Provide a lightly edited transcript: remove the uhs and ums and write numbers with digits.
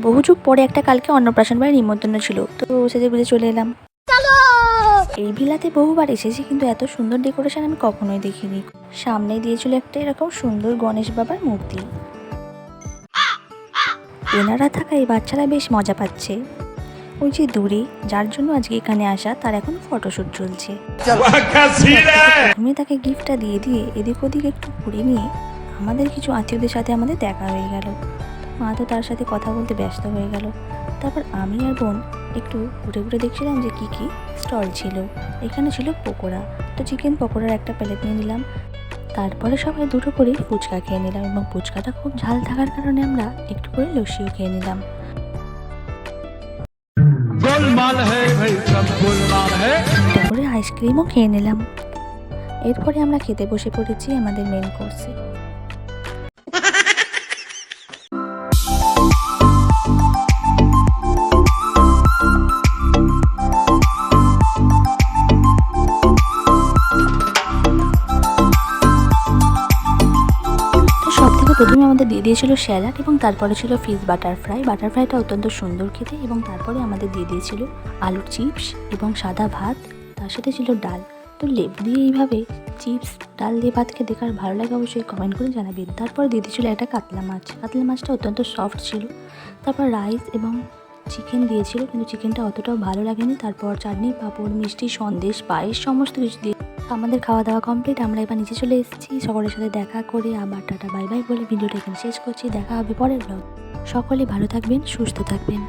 বহু যুগ পরে একটা কালকে অন্নপ্রাশন বাড়ির নিমন্ত্রণ ছিল, তো সেজে গুজে চলে এলাম। এই ভিলাতে বহুবার এসেছি, কিন্তু এত সুন্দর ডেকোরেশন আমি কখনোই দেখিনি। সামনে দিয়েছিল একটা এরকম সুন্দর গণেশ বাবার মূর্তি। এনারা থাকা এই বাচ্চারা বেশ মজা পাচ্ছে। ওই যে দূরে যার জন্য আজকে এখানে আসা, তার এখন ফটোশুট চলছে। প্রথমে তাকে গিফটটা দিয়ে এদিক ওদিক একটু ঘুরে নিয়ে আমাদের কিছু আত্মীয়দের সাথে আমাদের দেখা হয়ে গেল। মা তো তার সাথে কথা বলতে ব্যস্ত হয়ে গেল। তারপর আমি আর বোন একটু ঘুরে ঘুরে দেখছিলাম যে কী কী স্টল ছিল। এখানে ছিল পকোড়া, তো চিকেন পকোড়ার একটা প্লেট নিয়ে নিলাম। তারপরে সবাই দুটো করে ফুচকা খেয়ে নিলাম, এবং ফুচকাটা খুব ঝাল থাকার কারণে আমরা একটু করে লস্যিও খেয়ে নিলাম। একটা করে আইসক্রিমও খেয়ে নিলাম। এরপরে আমরা খেতে বসে পড়েছি আমাদের মেন কোর্সে। প্রথমে আমাদের দিয়ে দিয়েছিল স্যালাড, এবং তারপরে ছিল ফিশ বাটারফ্রাইটা অত্যন্ত সুন্দর খেতে। এবং তারপরে আমাদের দিয়ে দিয়েছিল আলুর চিপস এবং সাদা ভাত, তার সাথে ছিল ডাল। তো লেবু দিয়ে এইভাবে চিপস ডাল দিয়ে ভাত খেতে কার ভালো লাগে অবশ্যই কমেন্ট করে জানাবেন। তারপরে দিয়ে দিয়েছিল একটা কাতলা মাছটা অত্যন্ত সফট ছিল। তারপর রাইস এবং চিকেন দিয়েছিল, কিন্তু চিকেনটা অতটাও ভালো লাগেনি। তারপর চাটনি, পাঁপড়, মিষ্টি, সন্দেশ, পায়েস সমস্ত কিছু দিয়ে আমাদের খাওয়া দাওয়া কমপ্লিট। আমরা এবার নিচে চলে এসেছি। সকলের সাথে দেখা করে আবার টাটা বাই বাই বলে ভিডিওটা এখানে শেষ করছি। দেখা হবে পরের ব্লগ। সকলে ভালো থাকবেন, সুস্থ থাকবেন।